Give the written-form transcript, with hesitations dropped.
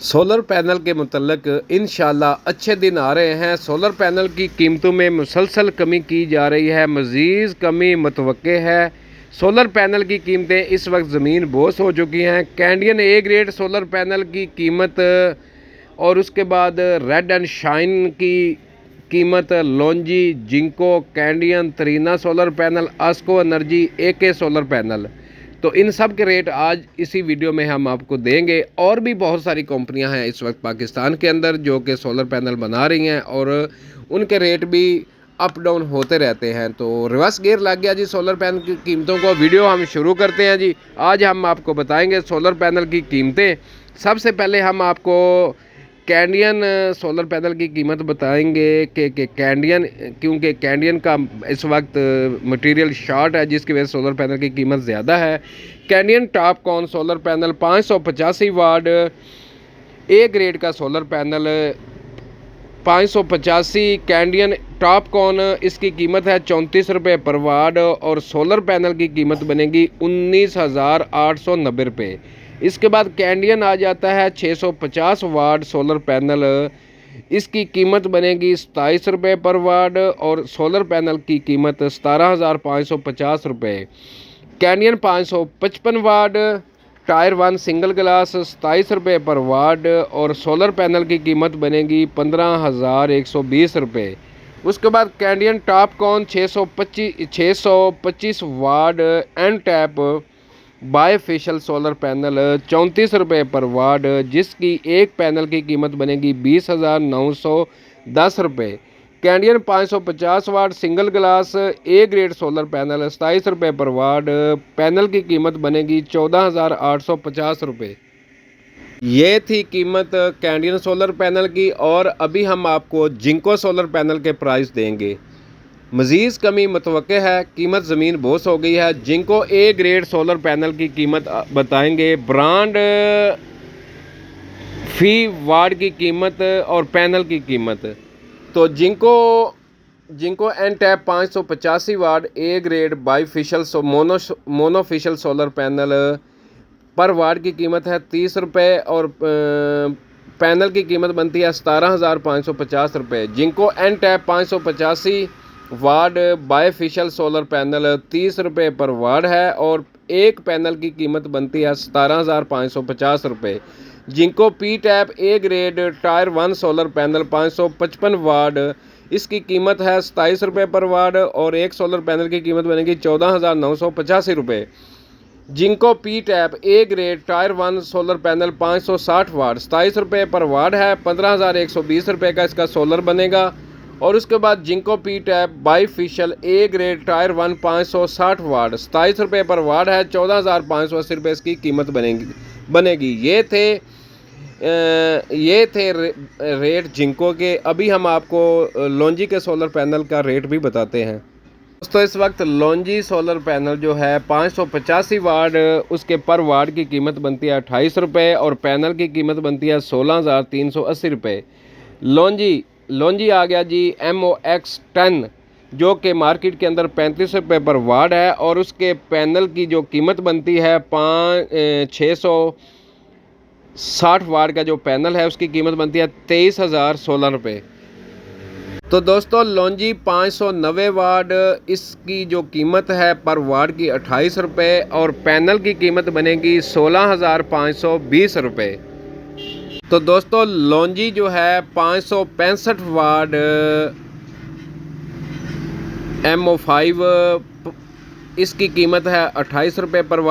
Solar panel के मुतल्लक इंशाअल्लाह अच्छे दिन आ रहे हैं। सोलर पैनल की कीमतों में मुसलसल कमी की जा रही है, मज़ीद कमी मुतवक्के है। सोलर पैनल की कीमतें इस वक्त ज़मीन बोस हो चुकी हैं। कैंडियन ए ग्रेड सोलर पैनल की कीमत और उसके बाद रेड एंड शाइन की कीमत, Longi, Jinko, Canadian, Trina solar panel, Asco energy, AK solar panel, तो इन सब के रेट आज इसी वीडियो में हम आपको देंगे। और भी बहुत सारी कंपनियां हैं इस वक्त पाकिस्तान के अंदर जो कि सोलर पैनल बना रही हैं और उनके रेट भी अप डाउन होते रहते हैं। तो रिवर्स गियर लग गया जी सोलर पैनल की कीमतों को। वीडियो हम शुरू करते हैं जी। आज हम आपको बताएंगे सोलर पैनल की कीमतें। सबसे पहले हम आपको कैंडियन सोलर पैनल की कीमत बताएंगे कि कैंडियन, क्योंकि कैंडियन का इस वक्त मटेरियल शॉर्ट है जिसकी वजह से सोलर पैनल की कीमत ज़्यादा है। Canadian TOPCon solar panel 585 watt A grade का solar panel 585 Canadian TOPCon, इसकी कीमत है 34 रुपये पर वाट और सोलर पैनल की कीमत बनेगी 19,890 रुपये। इसके बाद कैंडियन आ जाता है 650 वाट सोलर पैनल, इसकी कीमत बनेगी 27 रुपये पर वाट और सोलर पैनल की कीमत 17,550 रुपये। कैंडियन 555 वाट टायर 1 सिंगल ग्लास 27 रुपये पर वाट और सोलर पैनल की कीमत बनेगी 15,120 रुपये। उसके बाद Canadian TOPCon 625 watt N type bifacial solar panel 34 रुपये पर वाट, जिसकी एक पैनल की कीमत बनेगी 20,910 रुपये। Canadian 550 watt single glass A grade solar panel 27 रुपये पर वाट, पैनल की कीमत बनेगी 14,850 रुपये। ये थी कीमत कैंडियन सोलर पैनल की। और अभी हम आपको जिंको सोलर पैनल के प्राइस देंगे। मज़ीद कमी मुतवक्के है, कीमत ज़मीन बोस हो गई है। Jinko A grade solar panel की कीमत बताएंगे, ब्रांड, फी वाट की कीमत और पैनल की कीमत। तो Jinko N type 585 watt A grade bifacial monofacial solar panel पर वाट की कीमत है 30 रुपये और पैनल की कीमत बनती है 17,550 रुपये। जिंको एन टैप 585 वाट बायफिशियल सोलर पैनल 30 रुपये पर वाट है और एक पैनल की कीमत बनती है 17,550 रुपये। Jinko P type A grade tier 1 solar panel 555 watt, इसकी कीमत है 27 रुपये पर वाट और एक सोलर पैनल की कीमत बनेगी 14,985 रुपये। Jinko P type A grade tier 1 solar panel 560 watt 27 रुपये पर वाट है, 15,120 रुपये का इसका सोलर बनेगा। और उसके बाद Jinko P type bifacial A grade tier 1 560 watt 27 रुपये पर वाट है, 14,580 रुपये इसकी कीमत बनेगी। ये थे रेट जिंको के। अभी हम आपको लॉन्जी के सोलर पैनल का रेट भी बताते हैं। दोस्तों इस वक्त लॉन्जी सोलर पैनल जो है 585 वाट, उसके पर वाट की कीमत बनती है 28 रुपये और पैनल की कीमत बनती है 16,380 रुपये। लॉन्जी आ गया जी MOX10 जो कि मार्केट के अंदर 35 रुपये पर वाट है और उसके पैनल की जो कीमत बनती है 660 वाट का जो पैनल है उसकी कीमत बनती है 23,016 रुपये। तो दोस्तों लॉन्जी 590 वाट, इसकी जो कीमत है पर वाट की 28 रुपये और पैनल की कीमत बनेगी 16,520 रुपये। तो दोस्तों लॉन्जी जो है 565 वाट MO5, इसकी कीमत है 28 रुपये पर वाट।